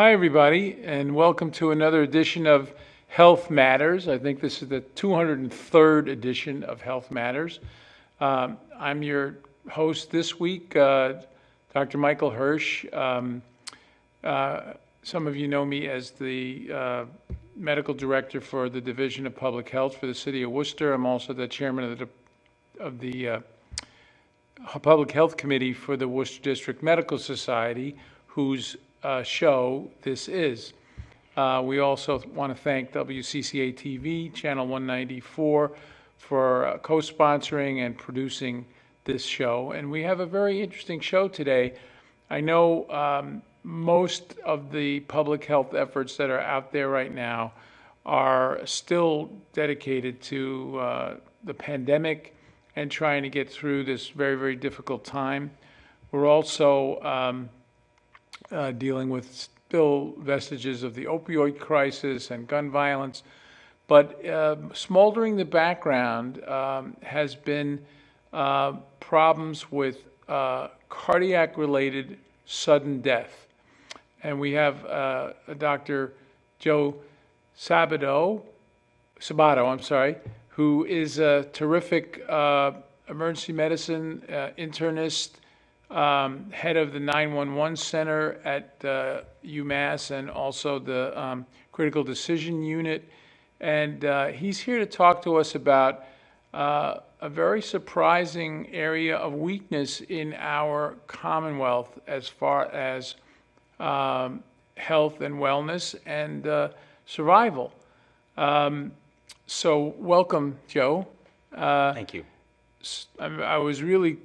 Hi, everybody, and welcome to another edition of Health Matters. I think this is the 203rd edition of Health Matters. I'm your host this week, Dr. Michael Hirsh. Some of you know me as the medical director for the Division of Public Health for the City of Worcester. I'm also the chairman of the Public Health Committee for the Worcester District Medical Society, whose show this is. We also want to thank WCCA TV, Channel 194, for co-sponsoring and producing this show. And we have a very interesting show today. I know most of the public health efforts that are out there right now are still dedicated to the pandemic and trying to get through this very, very difficult time. We're also dealing with still vestiges of the opioid crisis and gun violence. But smoldering the background has been problems with cardiac-related sudden death. And we have Dr. Joe Sabato, who is a terrific emergency medicine internist, head of the 911 Center at UMass and also the Critical Decision Unit. And he's here to talk to us about a very surprising area of weakness in our Commonwealth as far as health and wellness and survival. So welcome, Joe. Thank you. I was really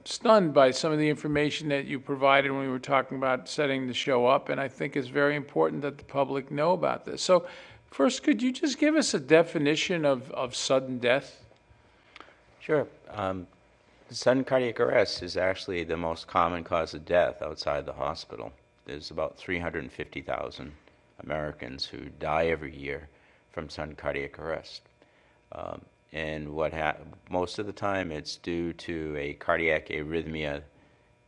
stunned by some of the information that you provided when we were talking about setting the show up, and I think it's very important that the public know about this. So first, could you just give us a definition of sudden death? Sure. Sudden cardiac arrest is actually the most common cause of death outside the hospital. There's about 350,000 Americans who die every year from sudden cardiac arrest. And most of the time it's due to a cardiac arrhythmia,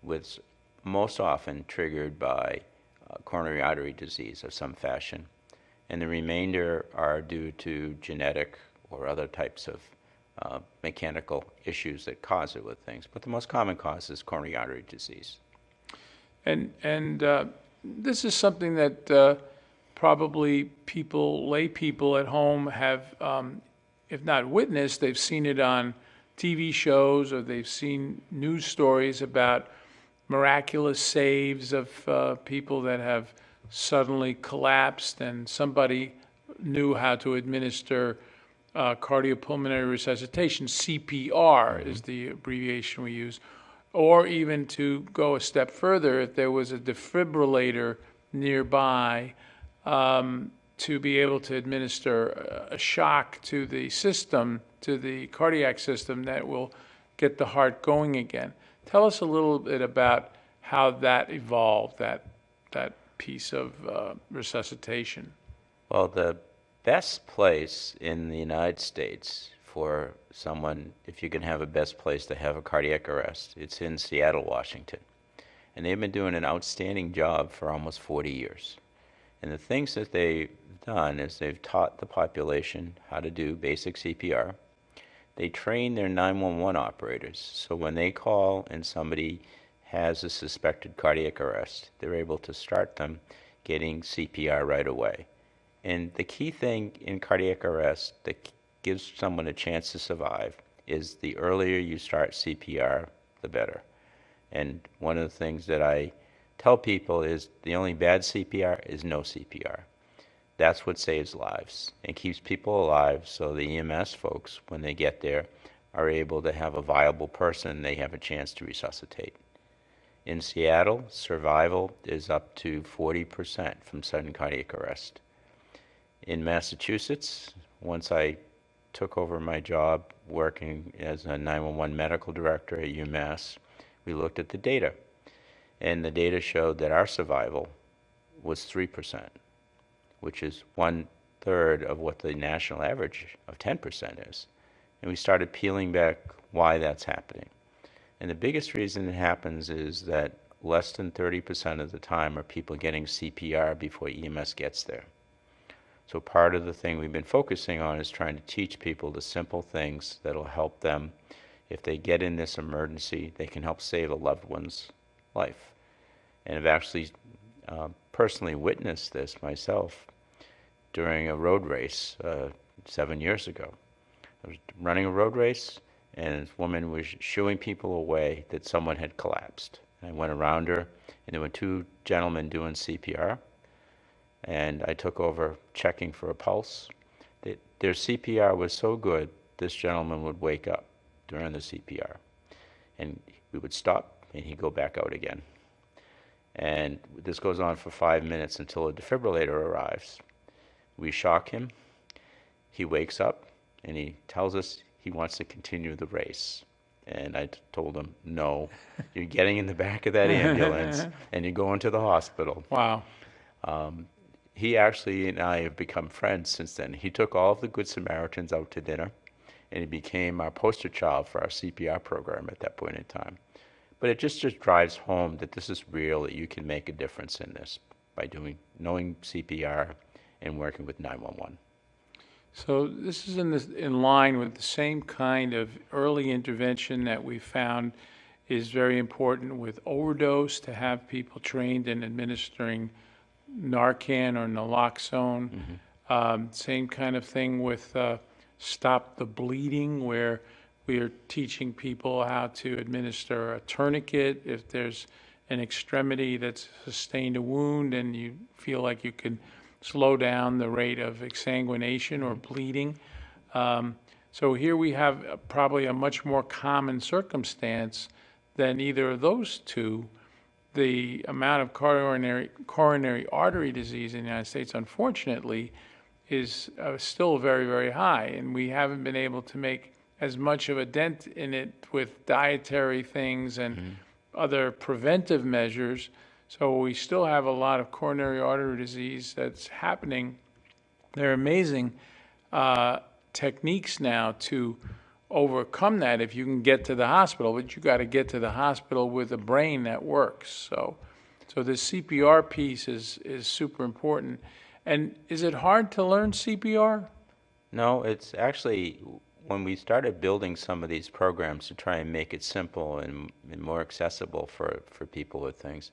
which most often triggered by coronary artery disease of some fashion. And the remainder are due to genetic or other types of mechanical issues that cause it with things. But the most common cause is coronary artery disease. And this is something that probably lay people at home have if not witnessed, they've seen it on TV shows or they've seen news stories about miraculous saves of people that have suddenly collapsed and somebody knew how to administer cardiopulmonary resuscitation. CPR is the abbreviation we use. Or even to go a step further, if there was a defibrillator nearby, to be able to administer a shock to the system, to the cardiac system that will get the heart going again. Tell us a little bit about how that evolved, that piece of resuscitation. Well, the best place in the United States for someone, if you can have a best place to have a cardiac arrest, it's in Seattle, Washington. And they've been doing an outstanding job for almost 40 years. And the things that they've done is they've taught the population how to do basic CPR. They train their 911 operators, so when they call and somebody has a suspected cardiac arrest, they're able to start them getting CPR right away. And the key thing in cardiac arrest that gives someone a chance to survive is the earlier you start CPR, the better. And one of the things that I tell people is the only bad CPR is no CPR. That's what saves lives and keeps people alive, so the EMS folks, when they get there, are able to have a viable person they have a chance to resuscitate. In Seattle, survival is up to 40% from sudden cardiac arrest. In Massachusetts, once I took over my job working as a 911 medical director at UMass, we looked at the data. And the data showed that our survival was 3%, which is 1/3 of what the national average of 10% is. And we started peeling back why that's happening. And the biggest reason it happens is that less than 30% of the time are people getting CPR before EMS gets there. So part of the thing we've been focusing on is trying to teach people the simple things that'll help them. If they get in this emergency, they can help save a loved one's life. And I've actually personally witnessed this myself during a road race 7 years ago. I was running a road race, and this woman was shooing people away that someone had collapsed. I went around her, and there were two gentlemen doing CPR, and I took over checking for a pulse. Their CPR was so good, this gentleman would wake up during the CPR, and we would stop, and he'd go back out again. And this goes on for 5 minutes until a defibrillator arrives. We shock him, he wakes up, and he tells us he wants to continue the race. And I told him, no, you're getting in the back of that ambulance and you're going to the hospital. Wow. He actually and I have become friends since then. He took all of the Good Samaritans out to dinner, and he became our poster child for our CPR program at that point in time. But it just drives home that this is real, that you can make a difference in this by knowing CPR and working with 911. So this is in line with the same kind of early intervention that we found is very important with overdose, to have people trained in administering Narcan or naloxone. Same kind of thing with Stop the Bleeding, where we are teaching people how to administer a tourniquet if there's an extremity that's sustained a wound and you feel like you can slow down the rate of exsanguination or bleeding. So here we have probably a much more common circumstance than either of those two. The amount of coronary artery disease in the United States, unfortunately, is still very, very high, and we haven't been able to make as much of a dent in it with dietary things and other preventive measures. So we still have a lot of coronary artery disease that's happening. There are amazing techniques now to overcome that if you can get to the hospital, but you got to get to the hospital with a brain that works. So this CPR piece is super important. And is it hard to learn CPR? No, it's actually, when we started building some of these programs to try and make it simple and more accessible for people with things,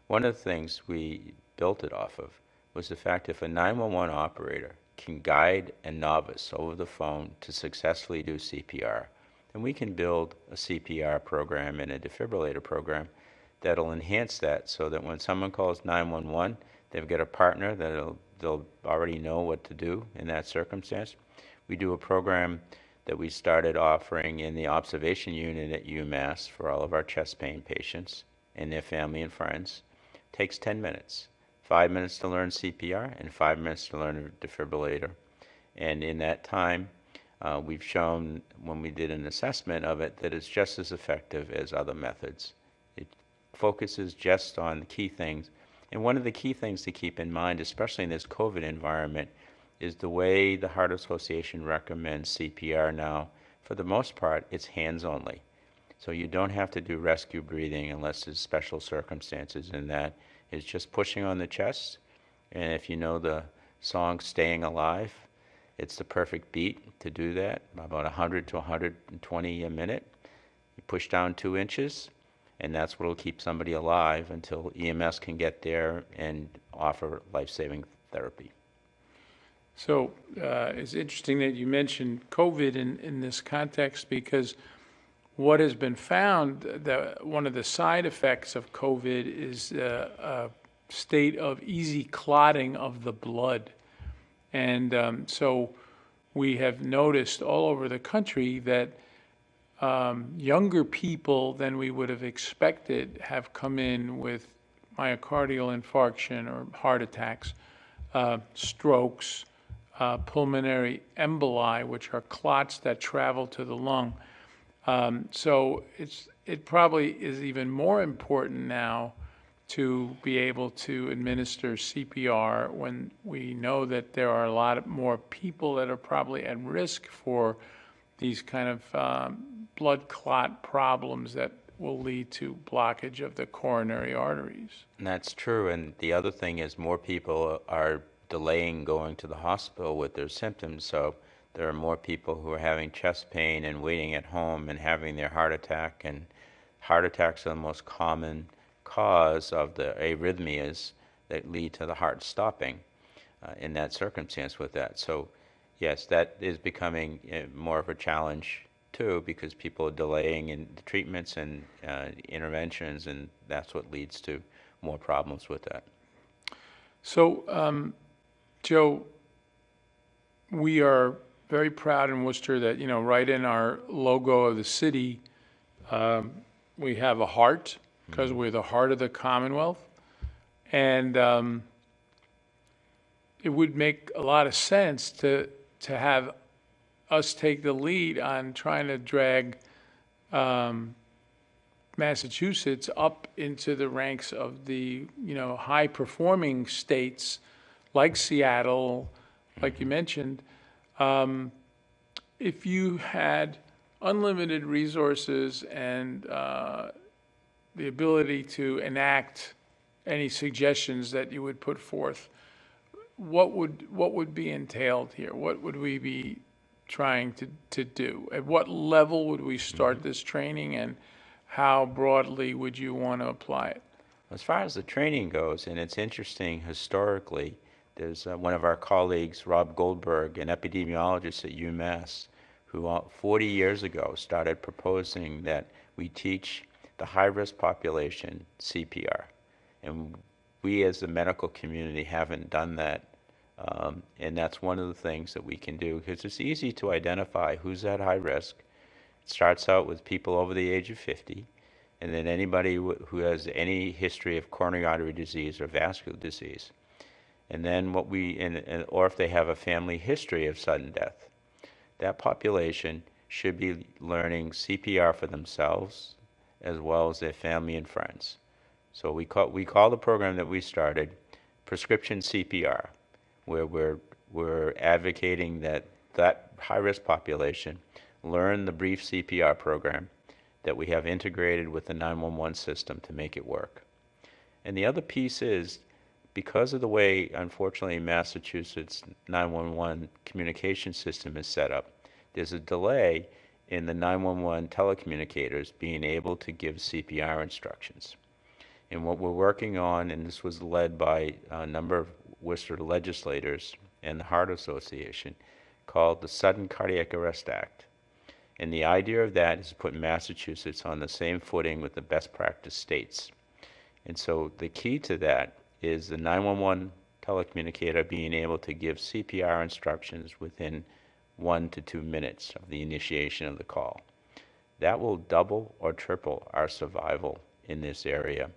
one of the things we built it off of was the fact if a 911 operator can guide a novice over the phone to successfully do CPR, then we can build a CPR program and a defibrillator program that'll enhance that, so that when someone calls 911, they've got a partner that they'll already know what to do in that circumstance. We do a program that we started offering in the observation unit at UMass for all of our chest pain patients and their family and friends. It takes 10 minutes. 5 minutes to learn CPR and 5 minutes to learn a defibrillator. And in that time, we've shown, when we did an assessment of it, that it's just as effective as other methods. It focuses just on the key things. And one of the key things to keep in mind, especially in this COVID environment, is the way the Heart Association recommends CPR now. For the most part, it's hands only. So you don't have to do rescue breathing unless there's special circumstances in that. It's just pushing on the chest. And if you know the song Staying Alive, it's the perfect beat to do that, about 100 to 120 a minute. You push down 2 inches, and that's what will keep somebody alive until EMS can get there and offer life-saving therapy. So it's interesting that you mentioned COVID in this context, because what has been found, that one of the side effects of COVID is a state of easy clotting of the blood. And so we have noticed all over the country that younger people than we would have expected have come in with myocardial infarction or heart attacks, strokes, pulmonary emboli, which are clots that travel to the lung. So it probably is even more important now to be able to administer CPR when we know that there are a lot more people that are probably at risk for these kind of blood clot problems that will lead to blockage of the coronary arteries. And that's true. And the other thing is more people are delaying going to the hospital with their symptoms. So there are more people who are having chest pain and waiting at home and having their heart attack. And heart attacks are the most common cause of the arrhythmias that lead to the heart stopping in that circumstance with that. So yes, that is becoming more of a challenge too, because people are delaying in the treatments and interventions, and that's what leads to more problems with that. So, Joe, we are very proud in Worcester that, right in our logo of the city, we have a heart, because we're the heart of the Commonwealth. And it would make a lot of sense to have us take the lead on trying to drag Massachusetts up into the ranks of the, high-performing states like Seattle, like you mentioned. If you had unlimited resources and the ability to enact any suggestions that you would put forth, what would be entailed here? What would we be trying to do? At what level would we start this training, and how broadly would you want to apply it? As far as the training goes, and it's interesting historically, there's one of our colleagues, Rob Goldberg, an epidemiologist at UMass, who 40 years ago started proposing that we teach the high-risk population CPR. And we as the medical community haven't done that. And that's one of the things that we can do, because it's easy to identify who's at high risk. It starts out with people over the age of 50, and then anybody who has any history of coronary artery disease or vascular disease. And then or if they have a family history of sudden death. That population should be learning CPR for themselves as well as their family and friends. So we call the program that we started prescription CPR, where we're advocating that high-risk population learn the brief CPR program that we have integrated with the 911 system to make it work. And the other piece is, because of the way, unfortunately, Massachusetts 911 communication system is set up, there's a delay in the 911 telecommunicators being able to give CPR instructions. And what we're working on, and this was led by a number of Worcester legislators and the Heart Association, called the Sudden Cardiac Arrest Act. And the idea of that is to put Massachusetts on the same footing with the best practice states. And so the key to that is the 911 telecommunicator being able to give CPR instructions within 1 to 2 minutes of the initiation of the call. That will double or triple our survival in this area.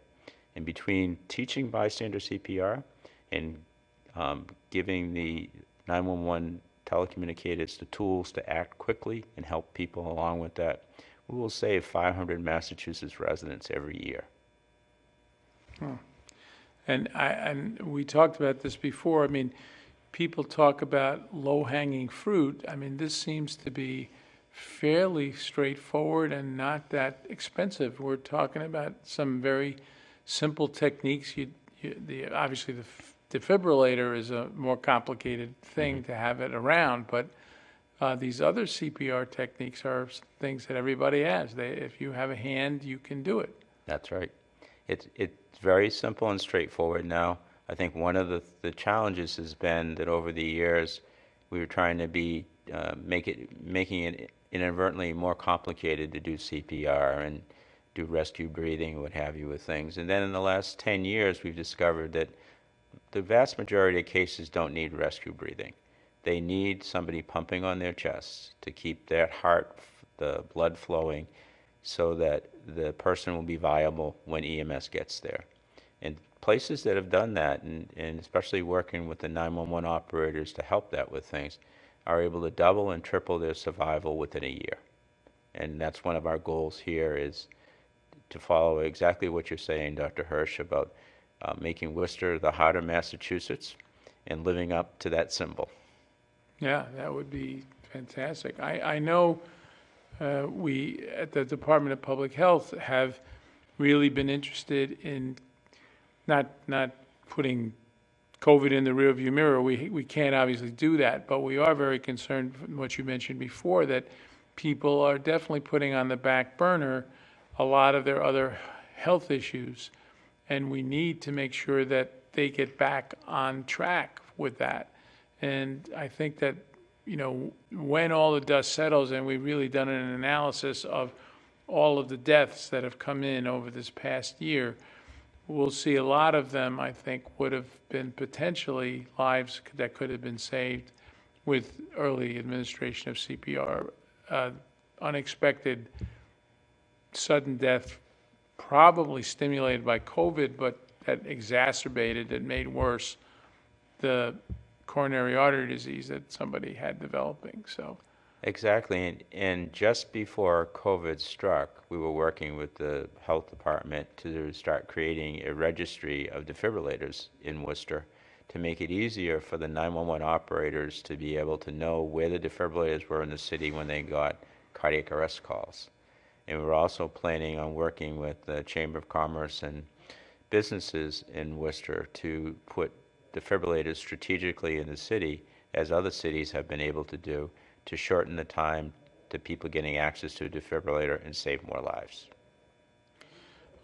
And between teaching bystander CPR and giving the 911 telecommunicators the tools to act quickly and help people along with that, we will save 500 Massachusetts residents every year. And we talked about this before. I mean, people talk about low-hanging fruit. I mean, this seems to be fairly straightforward and not that expensive. We're talking about some very simple techniques. Obviously, the defibrillator is a more complicated thing to have it around, but these other CPR techniques are things that everybody has. If you have a hand, you can do it. That's right. It's very simple and straightforward now. I think one of the challenges has been that over the years we were trying to be making it inadvertently more complicated to do CPR and do rescue breathing, what have you, with things. And then in the last 10 years, we've discovered that the vast majority of cases don't need rescue breathing. They need somebody pumping on their chest to keep their heart, the blood flowing, so that the person will be viable when EMS gets there. And places that have done that, and especially working with the 911 operators to help that with things, are able to double and triple their survival within a year. And that's one of our goals here, is to follow exactly what you're saying, Dr. Hirsh, about making Worcester the heart of Massachusetts and living up to that symbol. Yeah, that would be fantastic. I know We, at the Department of Public Health, have really been interested in not putting COVID in the rearview mirror. We can't obviously do that, but we are very concerned, from what you mentioned before, that people are definitely putting on the back burner a lot of their other health issues, and we need to make sure that they get back on track with that. And I think that, when all the dust settles and we've really done an analysis of all of the deaths that have come in over this past year, we'll see a lot of them, I think, would have been potentially lives that could have been saved with early administration of CPR. Unexpected sudden death, probably stimulated by COVID, but that exacerbated and made worse the coronary artery disease that somebody had developing. So Exactly, and just before COVID struck, we were working with the health department to start creating a registry of defibrillators in Worcester to make it easier for the 911 operators to be able to know where the defibrillators were in the city when they got cardiac arrest calls. And we're also planning on working with the Chamber of Commerce and businesses in Worcester to put defibrillators strategically in the city, as other cities have been able to do, to shorten the time to people getting access to a defibrillator and save more lives.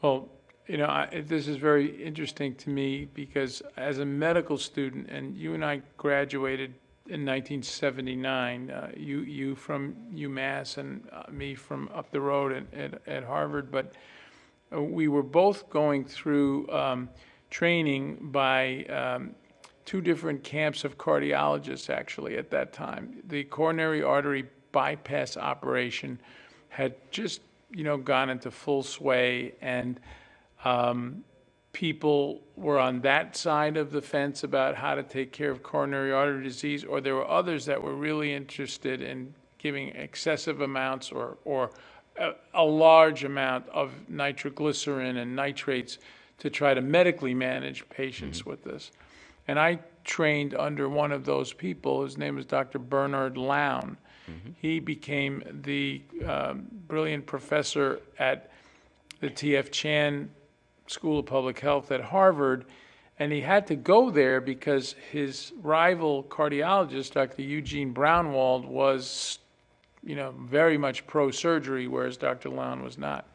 Well, this is very interesting to me because as a medical student, and you and I graduated in 1979, you from UMass and me from up the road at Harvard, but we were both going through training by two different camps of cardiologists actually at that time. The coronary artery bypass operation had just, gone into full sway, and people were on that side of the fence about how to take care of coronary artery disease, or there were others that were really interested in giving excessive amounts or a large amount of nitroglycerin and nitrates to try to medically manage patients with this. And I trained under one of those people. His name was Dr. Bernard Lown. He became the brilliant professor at the T.F. Chan School of Public Health at Harvard, and he had to go there because his rival cardiologist, Dr. Eugene Braunwald, was, very much pro-surgery, whereas Dr. Lown was not.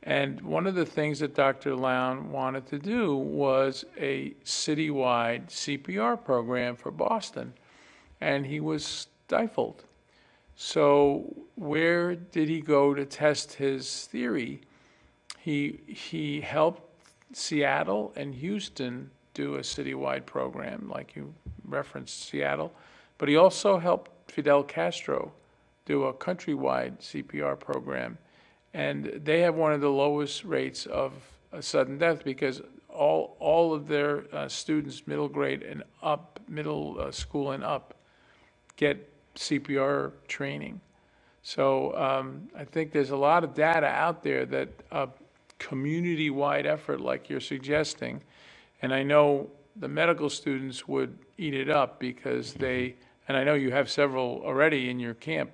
And one of the things that Dr. Lown wanted to do was a citywide CPR program for Boston, and he was stifled. So where did he go to test his theory? He helped Seattle and Houston do a citywide program, like you referenced Seattle, but he also helped Fidel Castro do a countrywide CPR program. And they have one of the lowest rates of a sudden death because all of their students, middle grade and up, middle school and up, get CPR training. So I think there's a lot of data out there that a community-wide effort like you're suggesting, and I know the medical students would eat it up because and I know you have several already in your camp,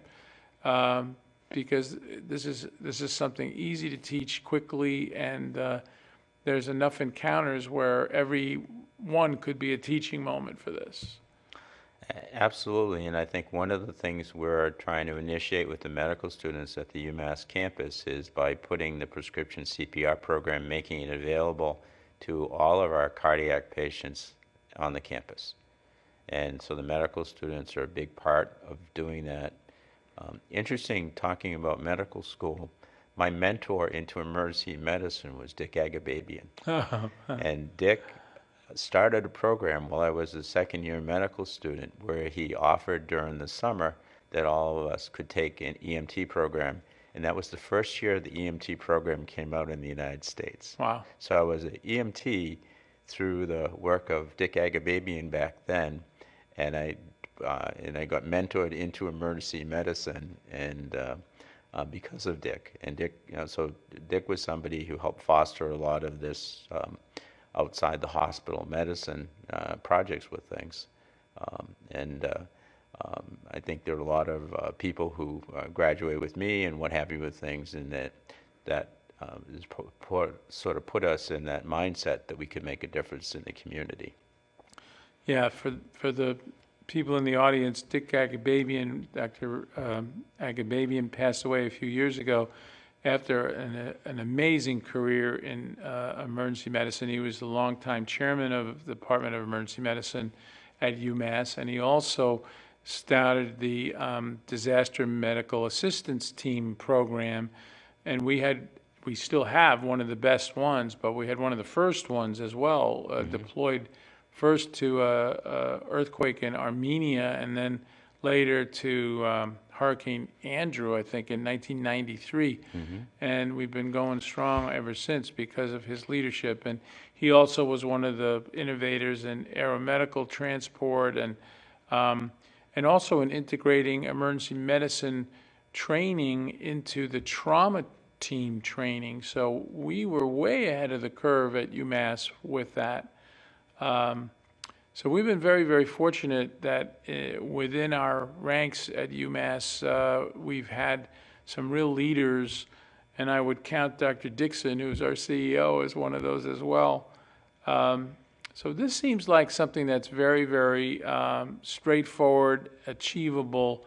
because this is something easy to teach quickly, and there's enough encounters where every one could be a teaching moment for this. Absolutely, and I think one of the things we're trying to initiate with the medical students at the UMass campus is by putting the prescription CPR program, making it available to all of our cardiac patients on the campus. And so the medical students are a big part of doing that. Interesting, talking about medical school, my mentor into emergency medicine was Dick Agababian. And Dick started a program while I was a second-year medical student where he offered during the summer that all of us could take an EMT program, and that was the first year the EMT program came out in the United States. Wow. So I was an EMT through the work of Dick Agababian back then, and I got mentored into emergency medicine, and because of Dick. And Dick, so Dick was somebody who helped foster a lot of this outside the hospital medicine projects with things. I think there are a lot of people who graduate with me and what have you with things, and that is sort of put us in that mindset that we could make a difference in the community. Yeah, for the people in the audience, Dick Agababian, Dr. Agababian passed away a few years ago after an amazing career in emergency medicine. He was the longtime chairman of the Department of Emergency Medicine at UMass, and he also started the Disaster Medical Assistance Team program, and we still have one of the best ones, but we had one of the first ones as well, deployed first to earthquake in Armenia, and then later to Hurricane Andrew, I think, in 1993. And we've been going strong ever since because of his leadership. And he also was one of the innovators in aeromedical transport and also in integrating emergency medicine training into the trauma team training. So we were way ahead of the curve at UMass with that. So we've been very, very fortunate that within our ranks at UMass, we've had some real leaders, and I would count Dr. Dixon, who's our CEO, as one of those as well. So this seems like something that's very, very straightforward, achievable,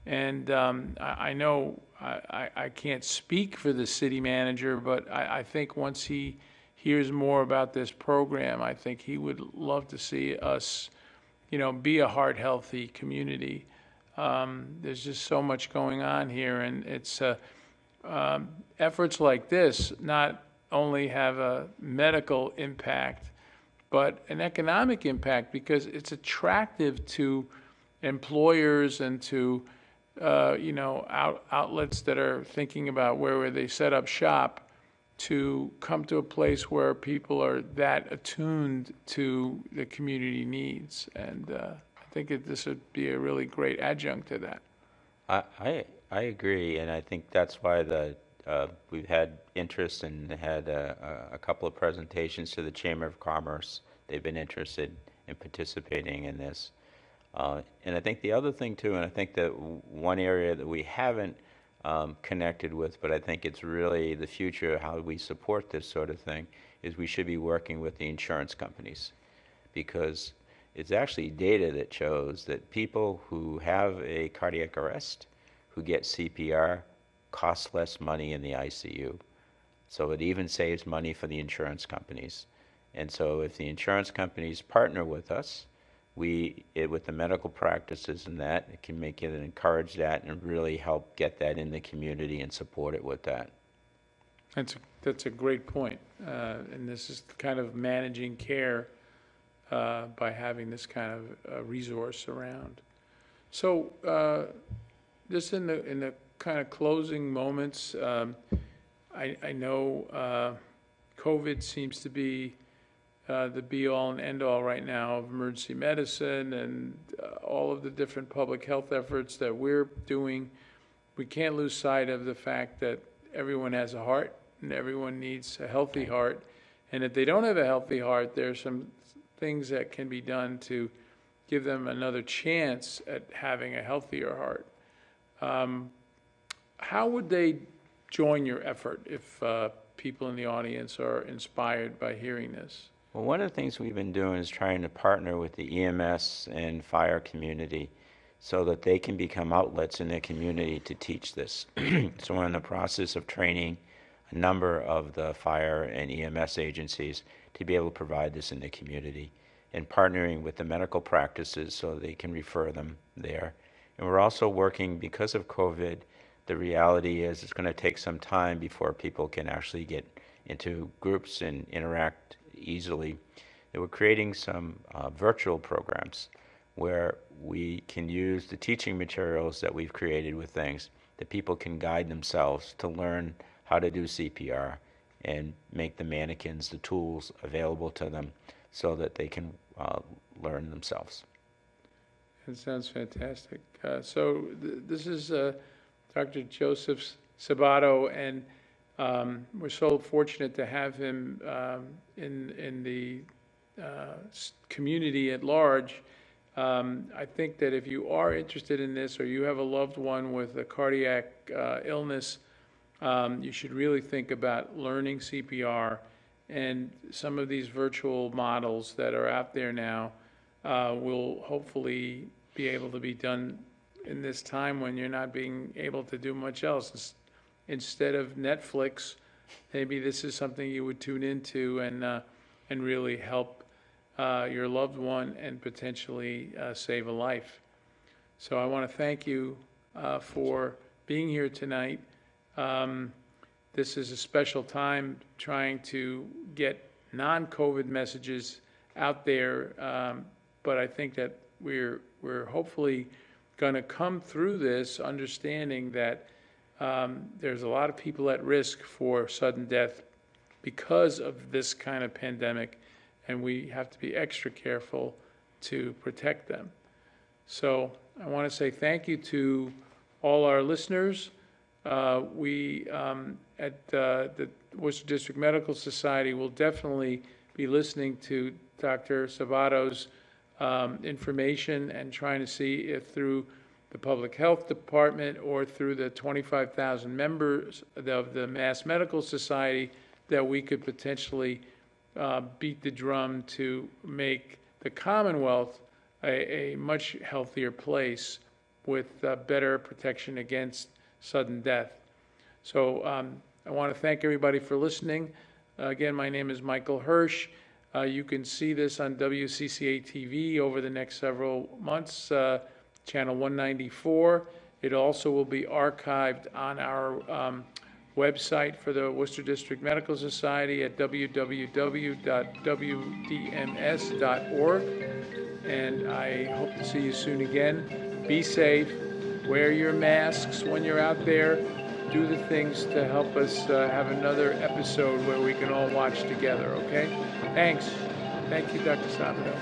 and I know I can't speak for the city manager, but I think once he hears more about this program, I think he would love to see us, be a heart-healthy community. There's just so much going on here, and it's efforts like this not only have a medical impact, but an economic impact, because it's attractive to employers and to outlets that are thinking about where they set up shop, to come to a place where people are that attuned to the community needs. And I think this would be a really great adjunct to that. I agree, and I think that's why we've had interest and had a couple of presentations to the Chamber of Commerce. They've been interested in participating in this. And I think the other thing too, and I think that one area that we haven't connected with, but I think it's really the future, how we support this sort of thing, is we should be working with the insurance companies, because it's actually data that shows that people who have a cardiac arrest, who get CPR, cost less money in the ICU. So it even saves money for the insurance companies. And so if the insurance companies partner with us, with the medical practices and that, it can make it and encourage that and really help get that in the community and support it with that. That's a great point. And this is kind of managing care by having this kind of resource around. So just in the kind of closing moments, I know COVID seems to be the be-all and end-all right now of emergency medicine and all of the different public health efforts that we're doing. We can't lose sight of the fact that everyone has a heart and everyone needs a healthy heart. And if they don't have a healthy heart, there's some things that can be done to give them another chance at having a healthier heart. How would they join your effort if people in the audience are inspired by hearing this? Well, one of the things we've been doing is trying to partner with the EMS and fire community so that they can become outlets in their community to teach this. So we're in the process of training a number of the fire and EMS agencies to be able to provide this in the community, and partnering with the medical practices so they can refer them there. And we're also working, because of COVID, the reality is it's going to take some time before people can actually get into groups and interact easily. That we're creating some virtual programs where we can use the teaching materials that we've created with things that people can guide themselves to learn how to do CPR and make the mannequins, the tools available to them so that they can learn themselves. That sounds fantastic. This is Dr. Joseph Sabato, and we're so fortunate to have him in the community at large. I think that if you are interested in this or you have a loved one with a cardiac illness, you should really think about learning CPR. And some of these virtual models that are out there now will hopefully be able to be done in this time when you're not being able to do much else. Instead of Netflix, maybe this is something you would tune into and really help your loved one and potentially save a life. So I want to thank you for being here tonight. This is a special time trying to get non-COVID messages out there, but I think that we're hopefully going to come through this understanding that there's a lot of people at risk for sudden death because of this kind of pandemic, and we have to be extra careful to protect them. So I want to say thank you to all our listeners. We at the Worcester District Medical Society will definitely be listening to Dr. Sabato's information and trying to see if through the Public Health Department or through the 25,000 members of the Mass Medical Society that we could potentially beat the drum to make the Commonwealth a much healthier place with better protection against sudden death. So I want to thank everybody for listening. Again, my name is Michael Hirsh. You can see this on WCCA TV over the next several months, channel 194. It also will be archived on our website for the Worcester District Medical Society at www.wdms.org. And I hope to see you soon again. Be safe. Wear your masks when you're out there. Do the things to help us have another episode where we can all watch together, okay? Thanks. Thank you, Dr. Sabato.